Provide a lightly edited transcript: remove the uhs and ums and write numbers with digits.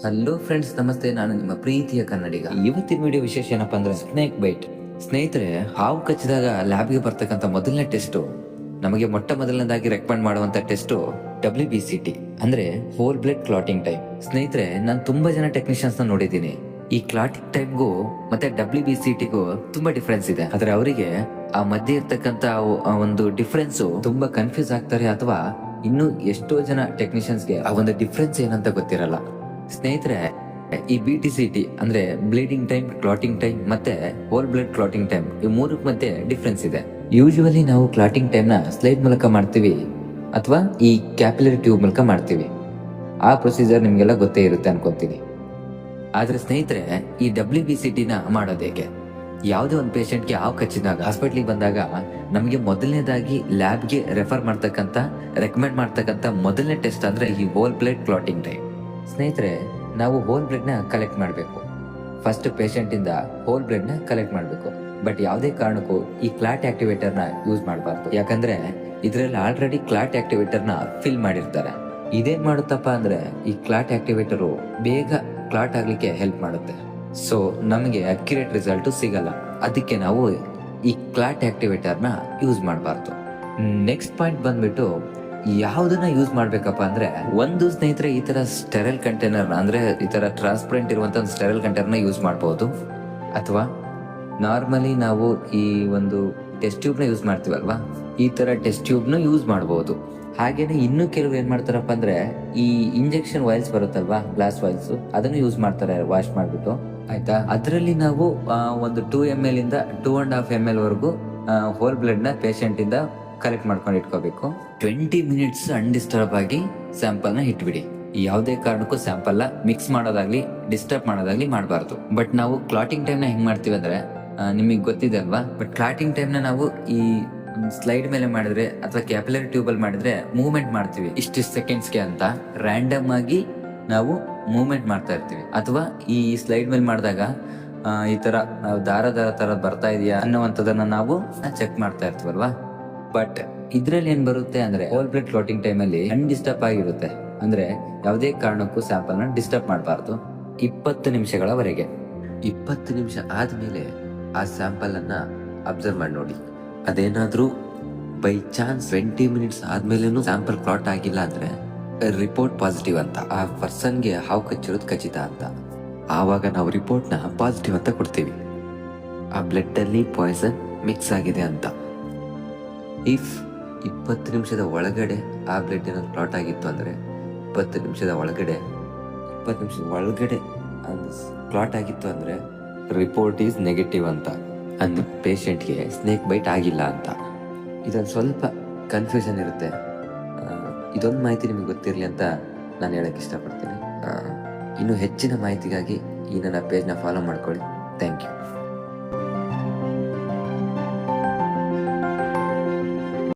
Hello friends, ನಮಸ್ತೆ. ನಾನು ನಿಮ್ಮ ಪ್ರೀತಿಯ ಕನ್ನಡಿಗ. ಇವತ್ತಿನ ವಿಡಿಯೋ ವಿಶೇಷ ಏನಪ್ಪಾ ಅಂದ್ರೆ ಸ್ನೇಕ್ ಬೈಟ್. ಸ್ನೇಹಿತರೆ, ಹಾವು ಕಚ್ಚಿದಾಗ ಲ್ಯಾಬ್ಗೆ ಬರ್ತಕ್ಕಂಥ ಮೊದಲನೇ ಟೆಸ್ಟ್, ನಮಗೆ ಮೊದಲನೇದಾಗಿ ರೆಕಮೆಂಡ್ ಮಾಡುವಂತ ಟೆಸ್ಟ್ WBCT ಅಂದ್ರೆ ಹೋಲ್ ಬ್ಲಡ್ ಕ್ಲಾಟಿಂಗ್ ಟೈಮ್. ಸ್ನೇಹಿತರೆ, ನಾನು ತುಂಬಾ ಜನ ಟೆಕ್ನಿಷಿಯನ್ಸ್ ನ ನೋಡಿದ್ದೀನಿ. ಈ ಕ್ಲಾಟಿಂಗ್ ಟೈಮ್ಗೂ ಮತ್ತೆ WBCTಗೂ ತುಂಬಾ ಡಿಫ್ರೆನ್ಸ್ ಇದೆ. ಆದ್ರೆ ಅವರಿಗೆ ಆ ಮಧ್ಯೆ ಇರ್ತಕ್ಕಂತ ಒಂದು ಡಿಫ್ರೆನ್ಸ್ ತುಂಬಾ ಕನ್ಫ್ಯೂಸ್ ಆಗ್ತಾರೆ, ಅಥವಾ ಇನ್ನು ಎಷ್ಟೋ ಜನ ಟೆಕ್ನಿಷಿಯನ್ಸ್ಗೆ ಆ ಒಂದು ಡಿಫ್ರೆನ್ಸ್ ಏನಂತ ಗೊತ್ತಿರಲ್ಲ. ಸ್ನೇಹಿತರೆ, ಈ BTCT ಅಂದ್ರೆ ಬ್ಲೀಡಿಂಗ್ ಟೈಮ್, ಕ್ಲಾಟಿಂಗ್ ಟೈಮ್ ಮತ್ತೆ ಹೋಲ್ ಬ್ಲಡ್ ಕ್ಲಾಟಿಂಗ್ ಟೈಮ್, ಈ ಮೂರಕ್ಕೆ ಮಧ್ಯೆ ಡಿಫ್ರೆನ್ಸ್ ಇದೆ. ಯೂಶುವಲಿ ನಾವು ಕ್ಲಾಟಿಂಗ್ ಟೈಮ್ ನ ಸ್ಲೈಡ್ ಮೂಲಕ ಮಾಡ್ತೀವಿ ಅಥವಾ ಈ ಕ್ಯಾಪಿಲರಿ ಟ್ಯೂಬ್ ಮೂಲಕ ಮಾಡ್ತೀವಿ. ಆ ಪ್ರೊಸೀಜರ್ ನಿಮ್ಗೆಲ್ಲ ಗೊತ್ತೇ ಇರುತ್ತೆ ಅನ್ಕೊಂತೀನಿ. ಆದ್ರೆ ಸ್ನೇಹಿತರೆ, ಈ WBCT ನ ಮಾಡೋದು ಹೇಗೆ? ಯಾವುದೇ ಒಂದು ಪೇಷಂಟ್ಗೆ ಹಾವು ಕಚ್ಚಿದಾಗ ಹಾಸ್ಪಿಟ್ಲಿಗೆ ಬಂದಾಗ ನಮಗೆ ಮೊದಲನೇದಾಗಿ ಲ್ಯಾಬ್ಗೆ ರೆಫರ್ ರೆಕಮೆಂಡ್ ಮಾಡ್ತಕ್ಕಂಥ ಮೊದಲನೇ ಟೆಸ್ಟ್ ಅಂದ್ರೆ ಈ ಹೋಲ್ ಬ್ಲಡ್ ಕ್ಲಾಟಿಂಗ್ ಟೈಮ್. ಸ್ನೇಹಿತರೆ, ನಾವು ಹೋಲ್ ಬ್ಲಡ್ ನ ಕಲೆಕ್ಟ್ ಮಾಡಬೇಕು. ಫಸ್ಟ್ ಪೇಷಂಟ್ ಇಂದ ಹೋಲ್ ಬ್ಲಡ್ ನ ಕಲೆಕ್ಟ್ ಮಾಡಬೇಕು. ಬಟ್ ಯಾವುದೇ ಕಾರಣಕ್ಕೂ ಈ ಕ್ಲಾಟ್ ಆಕ್ಟಿವೇಟರ್ ನ ಯೂಸ್ ಮಾಡಬಾರ್ದು. ಯಾಕಂದ್ರೆ ಇದರಲ್ಲಿ ಆಲ್ರೆಡಿ ಕ್ಲಾಟ್ ಆಕ್ಟಿವೇಟರ್ ನ ಫಿಲ್ ಮಾಡಿರ್ತಾರೆ. ಇದೇನ್ ಮಾಡುತ್ತಪ್ಪ ಅಂದ್ರೆ ಈ ಕ್ಲಾಟ್ ಆಕ್ಟಿವೇಟರ್ ಬೇಗ ಕ್ಲಾಟ್ ಆಗ್ಲಿಕ್ಕೆ ಹೆಲ್ಪ್ ಮಾಡುತ್ತೆ. ಸೊ ನಮಗೆ ಅಕ್ಯುರೇಟ್ ರಿಸಲ್ಟ್ ಸಿಗಲ್ಲ. ಅದಕ್ಕೆ ನಾವು ಈ ಕ್ಲಾಟ್ ಆಕ್ಟಿವೇಟರ್ ನ ಯೂಸ್ ಮಾಡಬಾರ್ದು. ನೆಕ್ಸ್ಟ್ ಪಾಯಿಂಟ್ ಬಂದ್ಬಿಟ್ಟು ಯಾವ್ದನ್ನ ಯೂಸ್ ಮಾಡ್ಬೇಕಪ್ಪ ಅಂದ್ರೆ, ಒಂದು ಸ್ನೇಹಿತರೆ, ಈ ತರ ಸ್ಟೆರಲ್ ಕಂಟೈನರ್ ಅಂದ್ರೆ ಈ ತರ ಟ್ರಾನ್ಸ್ಪರೆಂಟ್ ಇರುವಂತ ಒಂದು ಸ್ಟೆರಲ್ ಕಂಟೈನರ್ ಯೂಸ್ ಮಾಡಬಹುದು. ಅಥವಾ ನಾರ್ಮಲಿ ನಾವು ಈ ಒಂದು ಟೆಸ್ಟ್ ಟ್ಯೂಬ್ ನ ಯೂಸ್ ಮಾಡ್ತೀವಲ್ವಾ, ಈ ತರ ಟೆಸ್ಟ್ ಟ್ಯೂಬ್ ನ ಯೂಸ್ ಮಾಡಬಹುದು. ಹಾಗೇನೆ ಇನ್ನು ಕೆಲವರು ಏನ್ ಮಾಡ್ತಾರಪ್ಪ ಅಂದ್ರೆ, ಈ ಇಂಜೆಕ್ಷನ್ ವೈಲ್ಸ್ ಬರುತ್ತಲ್ವಾ, ಗ್ಲಾಸ್ ವೈಲ್ಸ್, ಅದನ್ನು ಯೂಸ್ ಮಾಡ್ತಾರೆ ವಾಶ್ ಮಾಡ್ಬಿಟ್ಟು. ಆಯ್ತಾ, ಅದರಲ್ಲಿ ನಾವು ಒಂದು 2 ml ಇಂದ 2.5 ml ವರೆಗೂ ಹೋಲ್ ಬ್ಲಡ್ ನ ಪೇಷಂಟ್ ಇಂದ ಕಲೆಕ್ಟ್ ಮಾಡ್ಕೊಂಡು ಇಟ್ಕೋಬೇಕು. 20 ಮಿನಿಟ್ಸ್ ಅನ್ಡಿಸ್ಟರ್ಬ್ ಆಗಿ ಸ್ಯಾಂಪಲ್ ನ ಇಟ್ಬಿಡಿ. ಯಾವುದೇ ಕಾರಣಕ್ಕೂ ಸ್ಯಾಂಪಲ್ ನ ಮಿಕ್ಸ್ ಮಾಡೋದಾಗ್ಲಿ ಡಿಸ್ಟರ್ಬ್ ಮಾಡೋದಾಗ್ಲಿ ಮಾಡಬಾರ್ದು. ಬಟ್ ನಾವು ಕ್ಲಾಟಿಂಗ್ ಟೈಮ್ ನ ಹೆಂಗ್ ಮಾಡ್ತೀವಿ ಅಂದ್ರೆ, ನಿಮಗೆ ಗೊತ್ತಿದೆ ಅಲ್ವಾ. ಬಟ್ ಕ್ಲಾಟಿಂಗ್ ಟೈಮ್ ನ ನಾವು ಈ ಸ್ಲೈಡ್ ಮೇಲೆ ಮಾಡಿದ್ರೆ ಅಥವಾ ಕ್ಯಾಪಿಲರಿ ಟ್ಯೂಬ್ ಅಲ್ಲಿ ಮಾಡಿದ್ರೆ ಮೂವ್ಮೆಂಟ್ ಮಾಡ್ತೀವಿ ಇಷ್ಟಿಷ್ಟು ಸೆಕೆಂಡ್ಸ್ಗೆ ಅಂತ ರ್ಯಾಂಡಮ್ ಆಗಿ ನಾವು ಮೂವ್ಮೆಂಟ್ ಮಾಡ್ತಾ ಇರ್ತೀವಿ. ಅಥವಾ ಈ ಸ್ಲೈಡ್ ಮೇಲೆ ಮಾಡಿದಾಗ ಈ ತರ ದಾರ ತರ ಬರ್ತಾ ಇದೆಯಾ ಅನ್ನುವಂಥದ್ದನ್ನ ನಾವು ಚೆಕ್ ಮಾಡ್ತಾ ಇರ್ತೀವಲ್ವಾ. ಬಟ್ ಇದ್ರಲ್ಲಿ ಏನ್ ಬರುತ್ತೆ ಅಂದ್ರೆ, ಹೋಲ್ ಬ್ಲಡ್ ಕ್ಲಾಟಿಂಗ್ ಟೈಮ್ ಅಲ್ಲಿ ಅನ್ಡಿಸ್ಟರ್ಬ್ ಆಗಿರುತ್ತೆ. ಅಂದ್ರೆ ಯಾವುದೇ ಕಾರಣಕ್ಕೂ ಸ್ಯಾಂಪಲ್ ನ ಡಿಸ್ಟರ್ಬ್ ಮಾಡಬಾರ್ದು 20 ನಿಮಿಷಗಳವರೆಗೆ. 20 ನಿಮಿಷ ಆದ್ಮೇಲೆ ಆ ಸ್ಯಾಂಪಲ್ ಅನ್ನ ಅಬ್ಸರ್ವ್ ಮಾಡಿ ನೋಡಿ. ಅದೇನಾದ್ರೂ ಬೈ ಚಾನ್ಸ್ 20 ಮಿನಿಟ್ಸ್ ಆದ್ಮೇಲೆನೂ ಸ್ಯಾಂಪಲ್ ಕ್ಲಾಟ್ ಆಗಿಲ್ಲ ಅಂದ್ರೆ ರಿಪೋರ್ಟ್ ಪಾಸಿಟಿವ್ ಅಂತ, ಆ ಪರ್ಸನ್ಗೆ ಹಾವು ಕಚ್ಚಿರೋದು ಖಚಿತ ಅಂತ. ಆವಾಗ ನಾವು ರಿಪೋರ್ಟ್ ನ ಪಾಸಿಟಿವ್ ಅಂತ ಕೊಡ್ತೀವಿ. ಆ ಬ್ಲಡ್ ಅಲ್ಲಿ ಪಾಯ್ಸನ್ ಮಿಕ್ಸ್ ಆಗಿದೆ ಅಂತ. ಇಫ್ 20 ನಿಮಿಷದ ಒಳಗಡೆ ಆ ಬ್ಲಡ್ ಏನಾದ್ರು ಕ್ಲಾಟ್ ಆಗಿತ್ತು ಅಂದ್ರೆ, 20 ನಿಮಿಷದ ಒಳಗಡೆ ಕ್ಲಾಟ್ ಆಗಿತ್ತು ಅಂದ್ರೆ ರಿಪೋರ್ಟ್ ಈಸ್ ನೆಗೆಟಿವ್ ಅಂತ, ಅಂದ್ರೆ ಪೇಷಂಟ್ಗೆ ಸ್ನೇಕ್ ಬೈಟ್ ಆಗಿಲ್ಲ ಅಂತ. ಇದೊಂದು ಸ್ವಲ್ಪ ಕನ್ಫ್ಯೂಷನ್ ಇರುತ್ತೆ. ಇದೊಂದು ಮಾಹಿತಿ ನಿಮಗೆ ಗೊತ್ತಿರಲಿ ಅಂತ ನಾನು ಹೇಳಕ್ ಇಷ್ಟಪಡ್ತೀನಿ. ಇನ್ನು ಹೆಚ್ಚಿನ ಮಾಹಿತಿಗಾಗಿ ಈ ನನ್ನ ಪೇಜ್ನ ಫಾಲೋ ಮಾಡ್ಕೊಳ್ಳಿ. Thank you.